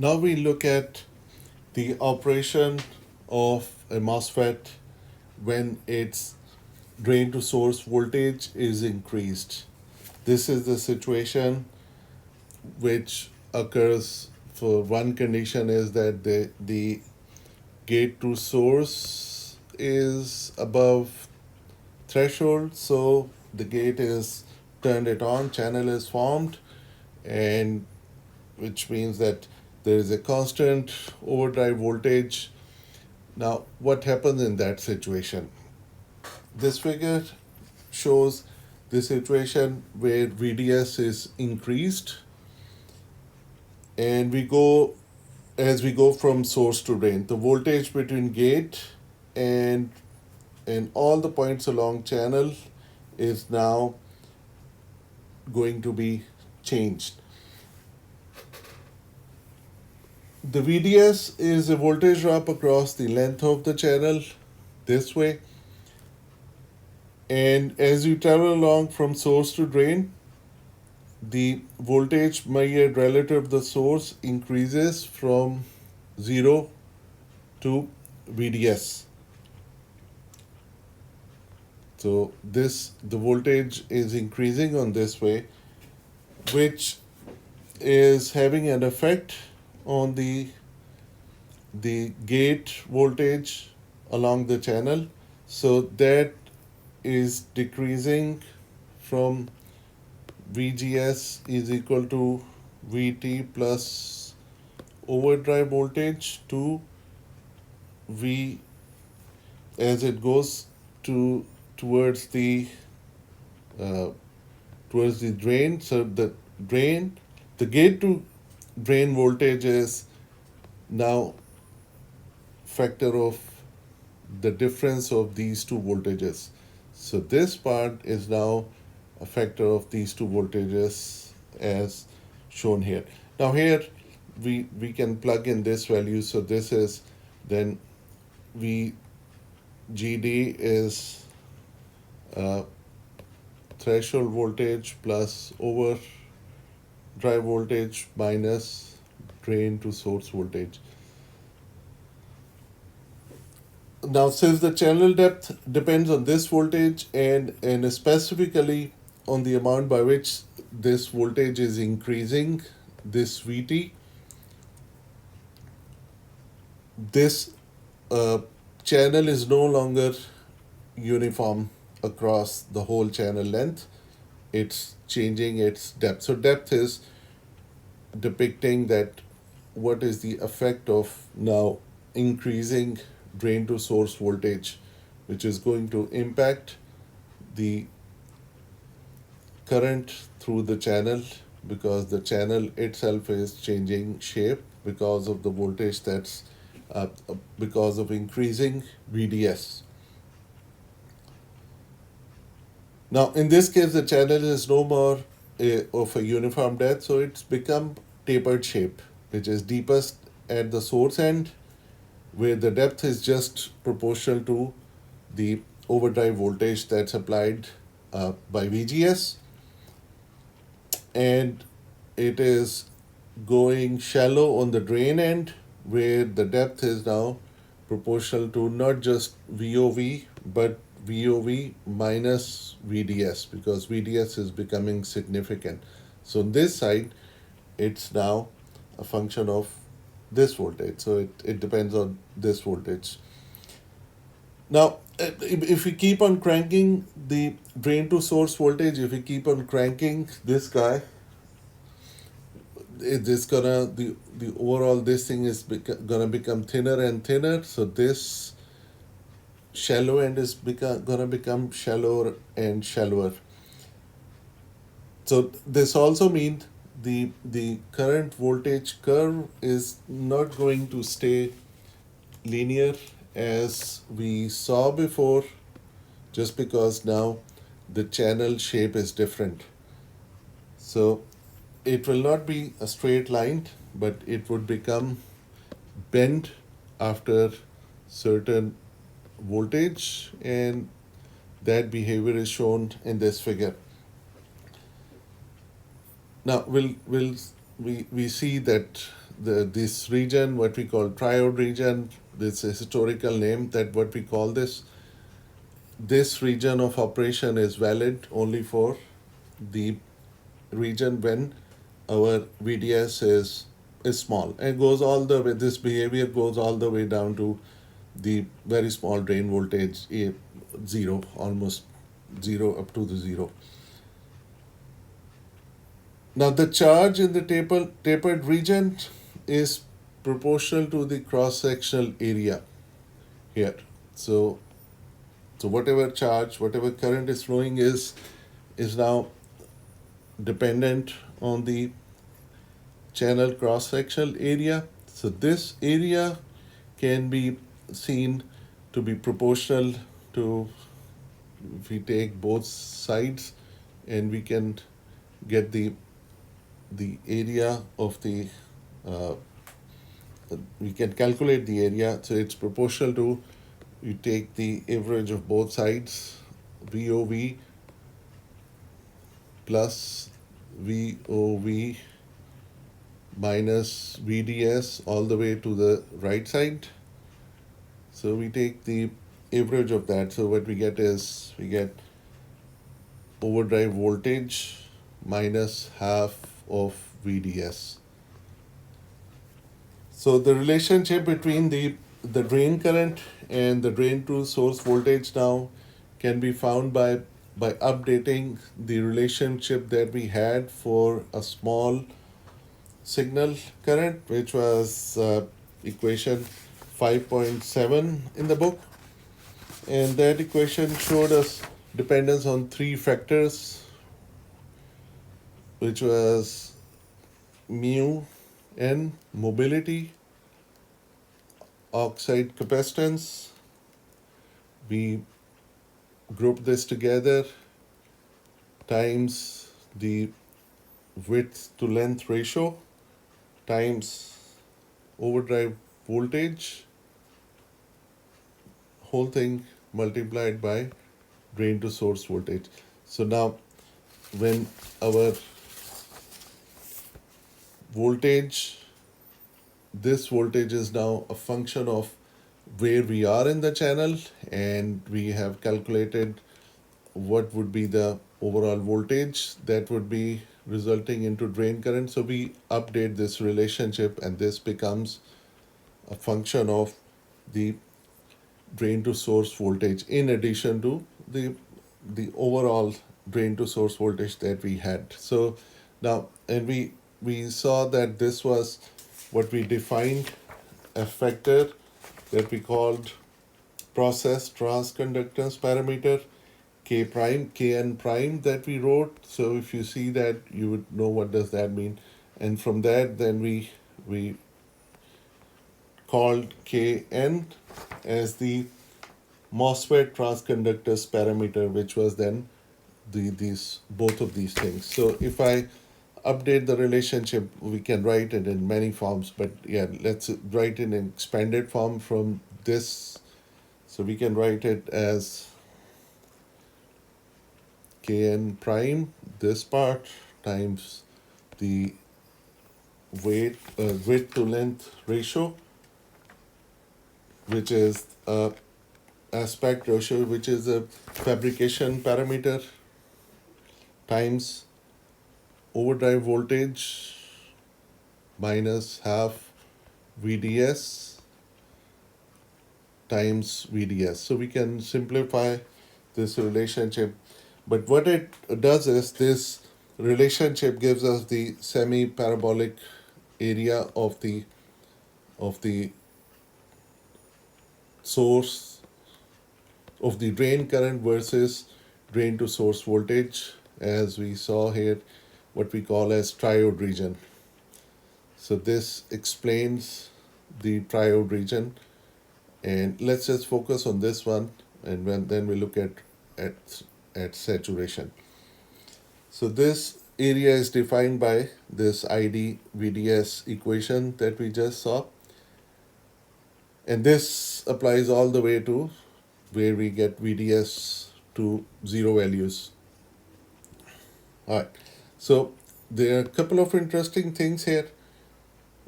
Now we look at the operation of a MOSFET when its drain to source voltage is increased. This is the situation which occurs for one condition is that the gate to source is above threshold, so the gate is turned it on, channel is formed, and which means that there is a constant overdrive voltage. Now, what happens in that situation? This figure shows the situation where VDS is increased, and we go from source to drain. The voltage between gate and all the points along channel is now going to be changed. The VDS is a voltage drop across the length of the channel this way, and as you travel along from source to drain, the voltage measured relative to the source increases from 0 to VDS. So the voltage is increasing on this way, which is having an effect on the gate voltage along the channel. So that is decreasing from VGS is equal to VT plus overdrive voltage to V as it goes to towards the uh, towards the drain. So the gate to drain voltage is now factor of the difference of these two voltages. So this part is now a factor of these two voltages as shown here. Now here we can plug in this value. So this is then VGD is threshold voltage plus overdrive voltage minus drain to source voltage. Now, since the channel depth depends on this voltage and specifically on the amount by which this voltage is increasing, this VT, this channel is no longer uniform across the whole channel length. It's changing its depth. So depth is depicting that what is the effect of now increasing drain to source voltage, which is going to impact the current through the channel because the channel itself is changing shape because of the voltage that's because of increasing VDS. Now, in this case, the channel is no more of a uniform depth, so it's become tapered shape, which is deepest at the source end, where the depth is just proportional to the overdrive voltage that's applied by VGS, and it is going shallow on the drain end, where the depth is now proportional to not just VOV but VOV minus VDS, because VDS is becoming significant. So on this side, it's now a function of this voltage. So it depends on this voltage. Now, if we keep on cranking the drain to source voltage, if we keep on cranking this guy, it's gonna the overall this thing is gonna become thinner and thinner. So this shallow end is gonna become shallower and shallower. So this also means the current voltage curve is not going to stay linear as we saw before, just because now the channel shape is different. So it will not be a straight line, but it would become bent after certain voltage, and that behavior is shown in this figure. Now we see that this region, what we call Triode Region, this is a historical name that what we call this region of operation is valid only for the region when our VDS is small, and goes all the way, this behavior goes all the way down to the very small drain voltage, zero, almost zero, up to the zero. Now the charge in the tapered region is proportional to the cross-sectional area here. So whatever charge, whatever current is flowing is now dependent on the channel cross-sectional area. So this area can be seen to be proportional to, if we take both sides, and we can get the area of the uh, we can calculate the area. So it's proportional to, you take the average of both sides, VOV plus VOV minus VDS all the way to the right side. So we take the average of that. So what we get is, we get overdrive voltage minus half of VDS. So the relationship between the drain current and the drain to source voltage now can be found by updating the relationship that we had for a small signal current, which was equation 5.7 in the book. And that equation showed us dependence on three factors, which was mu n, mobility, oxide capacitance. We group this together, times the width to length ratio, times overdrive voltage, whole thing multiplied by drain to source voltage. So now when our voltage, this voltage is now a function of where we are in the channel, and we have calculated what would be the overall voltage that would be resulting into drain current. So we update this relationship, and this becomes a function of the drain to source voltage in addition to the overall drain to source voltage that we had. So now, and we saw that this was what we defined a factor that we called process transconductance parameter, K prime, Kn prime, that we wrote. So if you see that, you would know what does that mean. And from that, then we called Kn as the MOSFET transconductance parameter, which was then these both of these things. So if I update the relationship, we can write it in many forms, but yeah, let's write it in expanded form from this. So we can write it as Kn prime, this part, times the width to length ratio, which is aspect ratio, which is a fabrication parameter, times overdrive voltage minus half VDS times VDS. So we can simplify this relationship. But what it does is, this relationship gives us the semi-parabolic area of the source of the drain current versus drain to source voltage, as we saw here, what we call as triode region. So this explains the triode region, and let's just focus on this one, and then we look at saturation. So this area is defined by this ID VDS equation that we just saw, and this applies all the way to where we get VDS to zero values. All right, so there are a couple of interesting things here.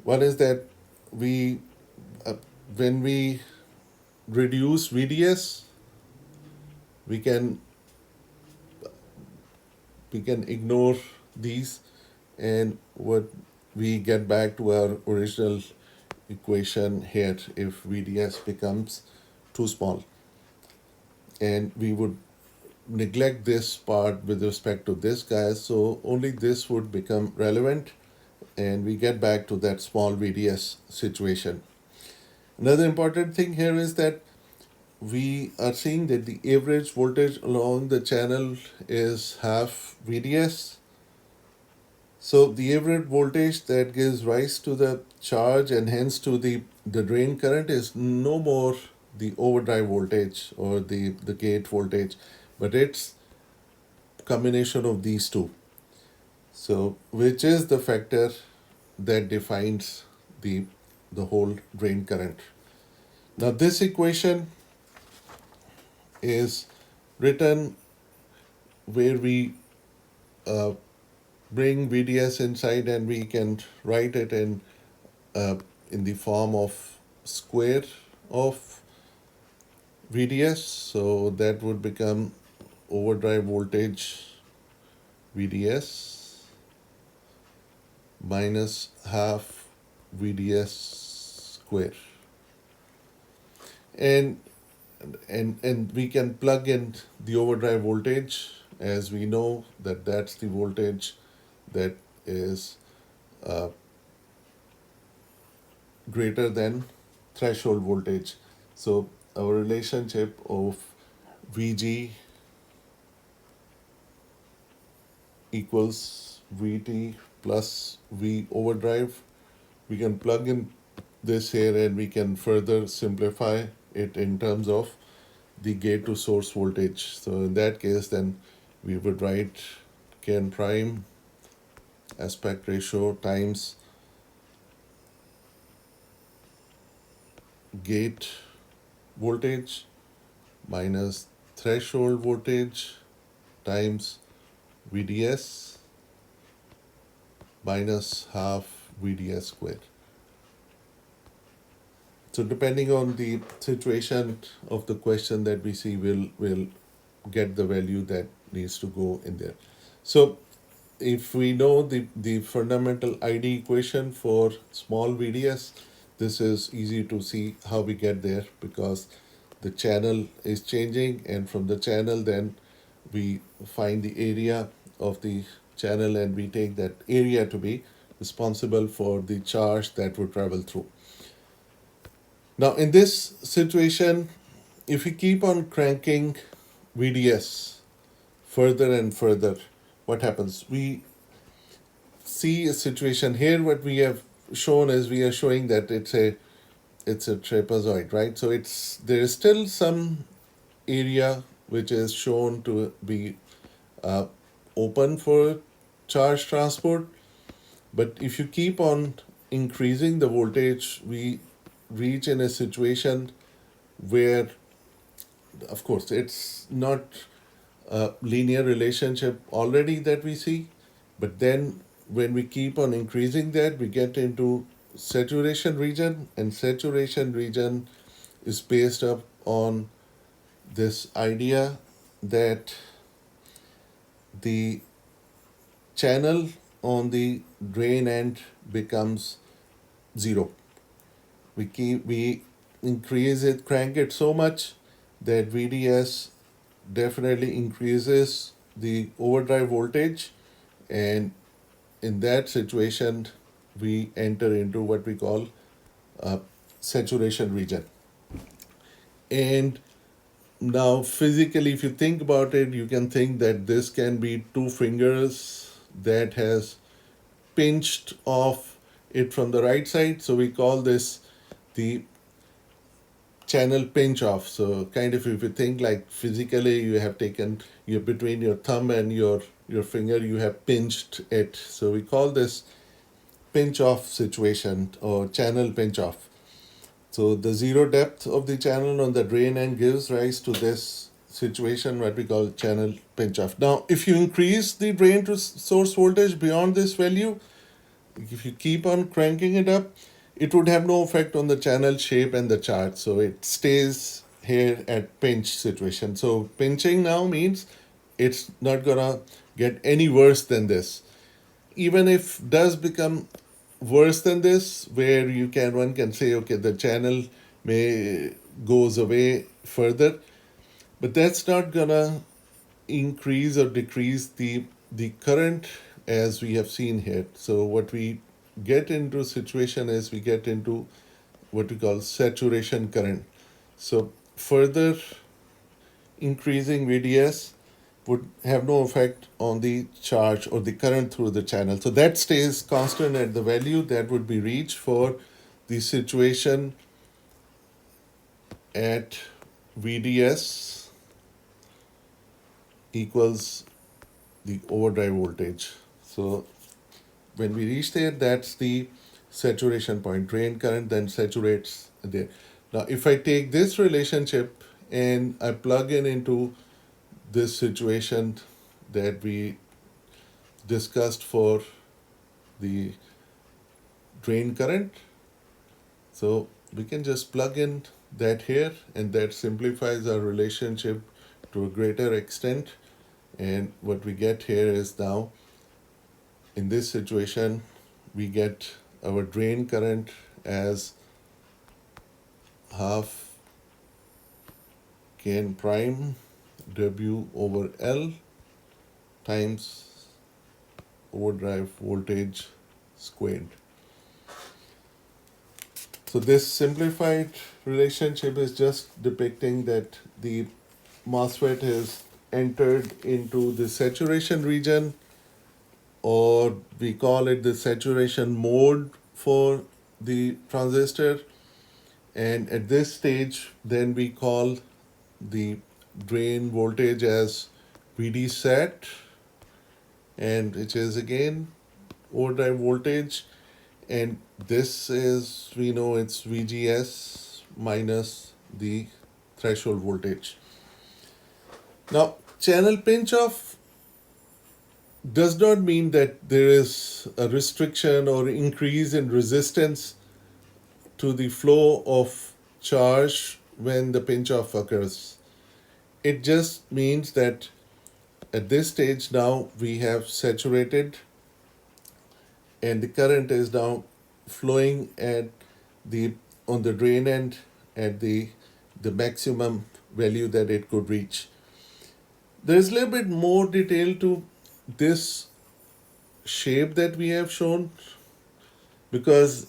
One is that we uh, when we reduce VDS, we can ignore these, and what we get back to our original equation here if VDS becomes too small, and we would neglect this part with respect to this guy, so only this would become relevant, and we get back to that small VDS situation. Another important thing here is that we are seeing that the average voltage along the channel is half VDS. So the average voltage that gives rise to the charge and hence to the drain current is no more the overdrive voltage or the gate voltage, but it's combination of these two. So which is the factor that defines the whole drain current. Now this equation is written where we uh, bring VDS inside, and we can write it in the form of square of VDS. So that would become overdrive voltage VDS minus half VDS square. And we can plug in the overdrive voltage, as we know that that's the voltage that is uh, greater than threshold voltage. So our relationship of VG equals VT plus V overdrive, we can plug in this here and we can further simplify it in terms of the gate to source voltage. So in that case, then we would write Kn prime aspect ratio times gate voltage minus threshold voltage times VDS minus half VDS squared. So depending on the situation of the question that we see, we'll get the value that needs to go in there. So if we know the fundamental ID equation for small VDS, this is easy to see how we get there, because the channel is changing, and from the channel then we find the area of the channel and we take that area to be responsible for the charge that would travel through. Now in this situation, if we keep on cranking VDS further and further, what happens? We see a situation here. What we have shown is we are showing that it's a trapezoid, right? So there is still some area which is shown to be uh, open for charge transport, but if you keep on increasing the voltage, we reach in a situation where, of course, it's not a linear relationship already that we see, but then when we keep on increasing that, we get into saturation region, and saturation region is based up on this idea that the channel on the drain end becomes zero. We increase it, crank it so much that VDS definitely increases the overdrive voltage, and in that situation we enter into what we call saturation region. And now physically, if you think about it, you can think that this can be two fingers that has pinched off it from the right side. So we call this the channel pinch off. So kind of, if you think like physically, you have taken between your thumb and your finger, you have pinched it. So we call this pinch off situation or channel pinch off. So the zero depth of the channel on the drain end gives rise to this situation, what we call channel pinch off. Now, if you increase the drain to source voltage beyond this value, if you keep on cranking it up, it would have no effect on the channel shape and the chart. So it stays here at pinch situation. So pinching now means it's not gonna get any worse than this. Even if does become worse than this, where one can say, okay, the channel may goes away further, but that's not gonna increase or decrease the current as we have seen here. So what we get into situation is we get into what we call saturation current. So further increasing VDS would have no effect on the charge or the current through the channel. So that stays constant at the value that would be reached for the situation at VDS equals the overdrive voltage. So when we reach there, that's the saturation point. Drain current then saturates there. Now, if I take this relationship and I plug in into this situation that we discussed for the drain current, so we can just plug in that here, and that simplifies our relationship to a greater extent. And what we get here is now, in this situation, we get our drain current as half Kn prime W over L times overdrive voltage squared. So this simplified relationship is just depicting that the MOSFET has entered into the saturation region, or we call it the saturation mode for the transistor. And at this stage, then we call the drain voltage as VD sat, and which is again overdrive voltage. And this is, we know it's VGS minus the threshold voltage. Now, channel pinch off does not mean that there is a restriction or increase in resistance to the flow of charge when the pinch off occurs. It just means that at this stage now we have saturated, and the current is now flowing at the on the drain end at the maximum value that it could reach. There's a little bit more detail to this shape that we have shown, because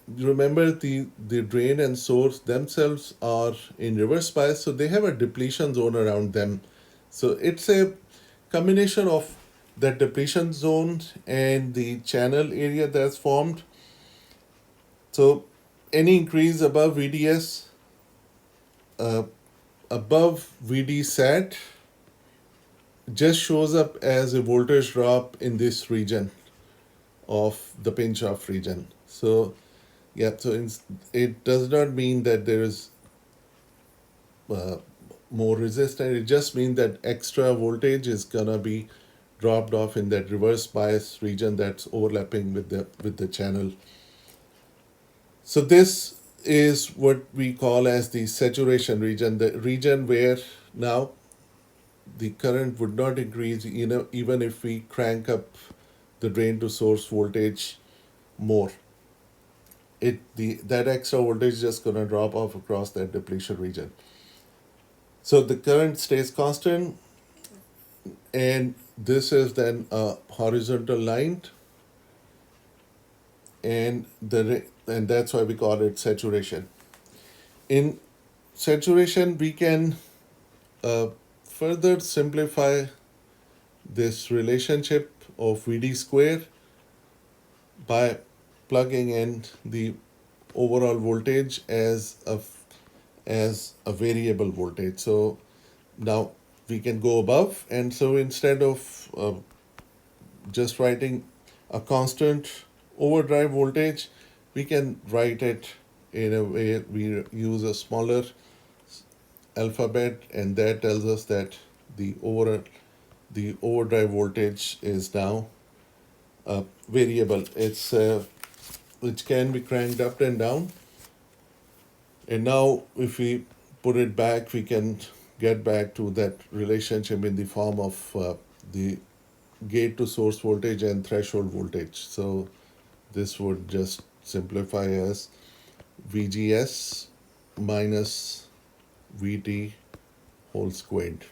remember the drain and source themselves are in reverse bias, so they have a depletion zone around them. So it's a combination of that depletion zone and the channel area that's formed. So any increase above VDS, above VD sat, just shows up as a voltage drop in this region of the pinch off region. So yeah, so it does not mean that there is more resistance. It just means that extra voltage is gonna be dropped off in that reverse bias region that's overlapping with the channel. So this is what we call as the saturation region, the region where now the current would not increase, even if we crank up the drain to source voltage more. That extra voltage is just gonna drop off across that depletion region. So the current stays constant, and this is then a horizontal line, and that's why we call it saturation. In saturation, we can further simplify this relationship of VD square by plugging in the overall voltage as a variable voltage. So now we can go above, and so instead of just writing a constant overdrive voltage, we can write it in a way we use a smaller alphabet, and that tells us that the overdrive voltage is now variable. It's which can be cranked up and down. And now, if we put it back, we can get back to that relationship in the form of the gate to source voltage and threshold voltage. So this would just simplify as VGS minus VT whole squared.